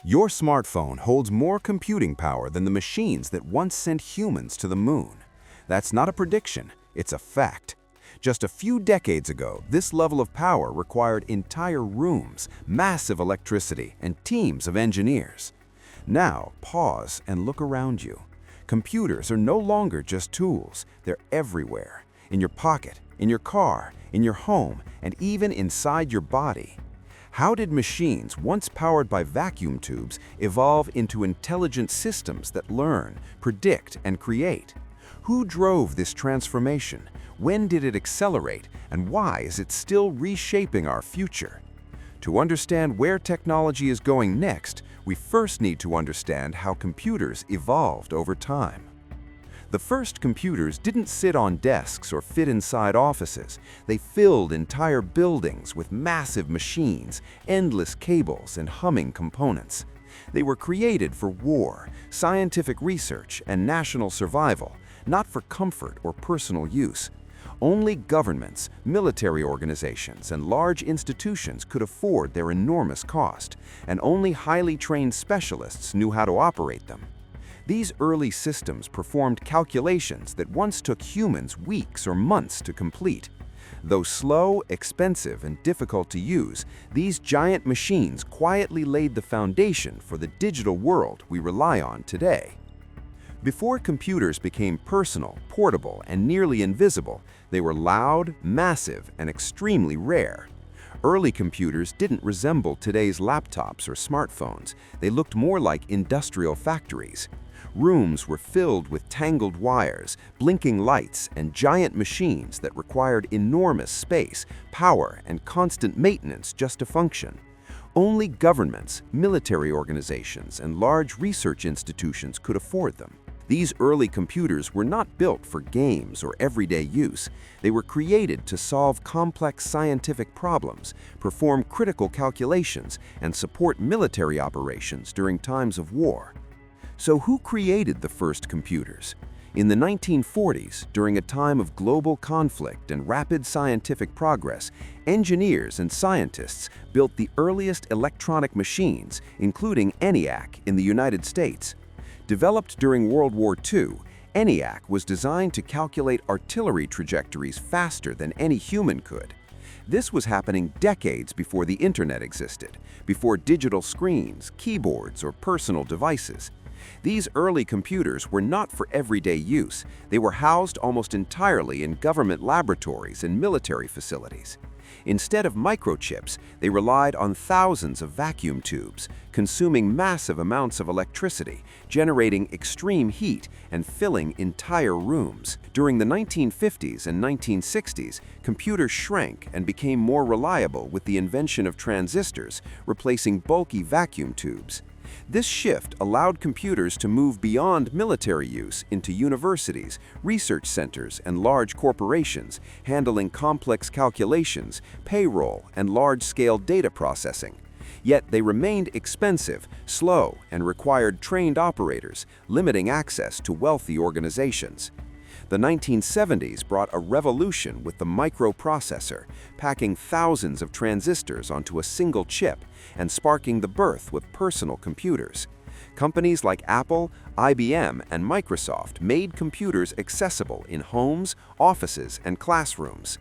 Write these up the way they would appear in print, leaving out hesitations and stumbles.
Your smartphone holds more computing power than the machines that once sent humans to the moon. That's not a prediction, it's a fact. Just a few decades ago, this level of power required entire rooms, massive electricity, and teams of engineers. Now, pause and look around you. Computers are no longer just tools, they're everywhere. In your pocket, in your car, in your home, and even inside your body. How did machines, once powered by vacuum tubes, evolve into intelligent systems that learn, predict, and create? Who drove this transformation? When did it accelerate? And why is it still reshaping our future? To understand where technology is going next, we first need to understand how computers evolved over time. The first computers didn't sit on desks or fit inside offices. They filled entire buildings with massive machines, endless cables, and humming components. They were created for war, scientific research, and national survival, not for comfort or personal use. Only governments, military organizations, and large institutions could afford their enormous cost, and only highly trained specialists knew how to operate them. These early systems performed calculations that once took humans weeks or months to complete. Though slow, expensive, and difficult to use, these giant machines quietly laid the foundation for the digital world we rely on today. Before computers became personal, portable, and nearly invisible, they were loud, massive, and extremely rare. Early computers didn't resemble today's laptops or smartphones. They looked more like industrial factories. Rooms were filled with tangled wires, blinking lights, and giant machines that required enormous space, power, and constant maintenance just to function. Only governments, military organizations, and large research institutions could afford them. These early computers were not built for games or everyday use. They were created to solve complex scientific problems, perform critical calculations, and support military operations during times of war. So who created the first computers? In the 1940s, during a time of global conflict and rapid scientific progress, engineers and scientists built the earliest electronic machines, including ENIAC in the United States. Developed during World War II, ENIAC was designed to calculate artillery trajectories faster than any human could. This was happening decades before the internet existed, before digital screens, keyboards, or personal devices. These early computers were not for everyday use. They were housed almost entirely in government laboratories and military facilities. Instead of microchips, they relied on thousands of vacuum tubes, consuming massive amounts of electricity, generating extreme heat, and filling entire rooms. During the 1950s and 1960s, computers shrank and became more reliable with the invention of transistors, replacing bulky vacuum tubes. This shift allowed computers to move beyond military use into universities, research centers, and large corporations, handling complex calculations, payroll, and large-scale data processing. Yet they remained expensive, slow, and required trained operators, limiting access to wealthy organizations. The 1970s brought a revolution with the microprocessor, packing thousands of transistors onto a single chip and sparking the birth with personal computers. Companies like Apple, IBM, and Microsoft made computers accessible in homes, offices, and classrooms.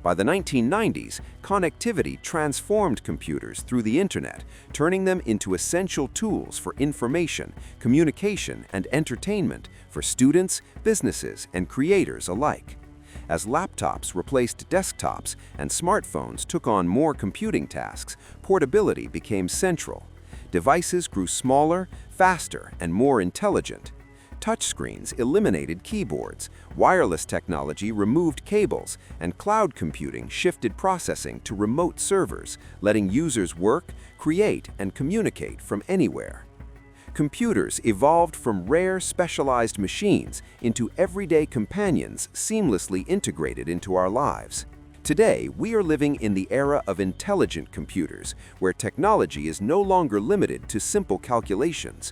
By the 1990s, connectivity transformed computers through the internet, turning them into essential tools for information, communication, and entertainment for students, businesses, and creators alike. As laptops replaced desktops and smartphones took on more computing tasks, portability became central. Devices grew smaller, faster, and more intelligent. Touchscreens eliminated keyboards, wireless technology removed cables, and cloud computing shifted processing to remote servers, letting users work, create, and communicate from anywhere. Computers evolved from rare, specialized machines into everyday companions seamlessly integrated into our lives. Today, we are living in the era of intelligent computers, where technology is no longer limited to simple calculations.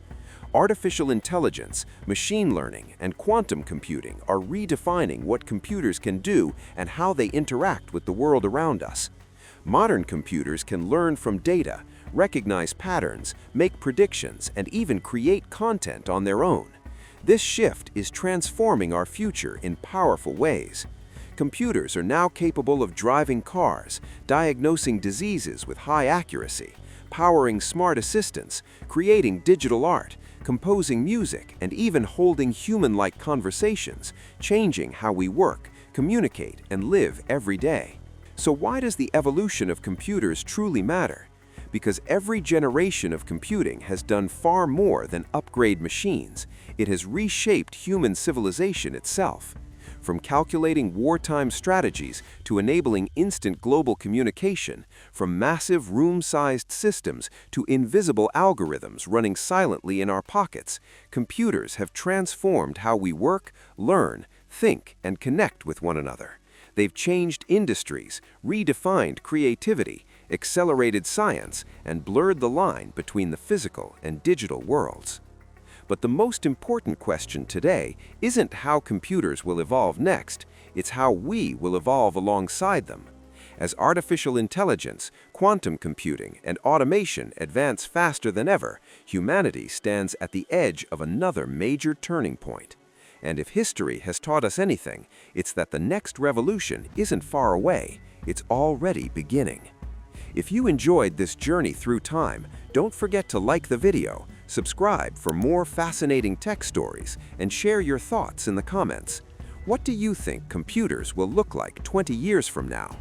Artificial intelligence, machine learning, and quantum computing are redefining what computers can do and how they interact with the world around us. Modern computers can learn from data, recognize patterns, make predictions, and even create content on their own. This shift is transforming our future in powerful ways. Computers are now capable of driving cars, diagnosing diseases with high accuracy, powering smart assistants, creating digital art, composing music, and even holding human-like conversations, changing how we work, communicate, and live every day. So why does the evolution of computers truly matter? Because every generation of computing has done far more than upgrade machines. It has reshaped human civilization itself. From calculating wartime strategies to enabling instant global communication, from massive room-sized systems to invisible algorithms running silently in our pockets, computers have transformed how we work, learn, think, and connect with one another. They've changed industries, redefined creativity, accelerated science, and blurred the line between the physical and digital worlds. But the most important question today isn't how computers will evolve next, it's how we will evolve alongside them. As artificial intelligence, quantum computing, and automation advance faster than ever, humanity stands at the edge of another major turning point. And if history has taught us anything, it's that the next revolution isn't far away, it's already beginning. If you enjoyed this journey through time, don't forget to like the video, subscribe for more fascinating tech stories, and share your thoughts in the comments. What do you think computers will look like 20 years from now?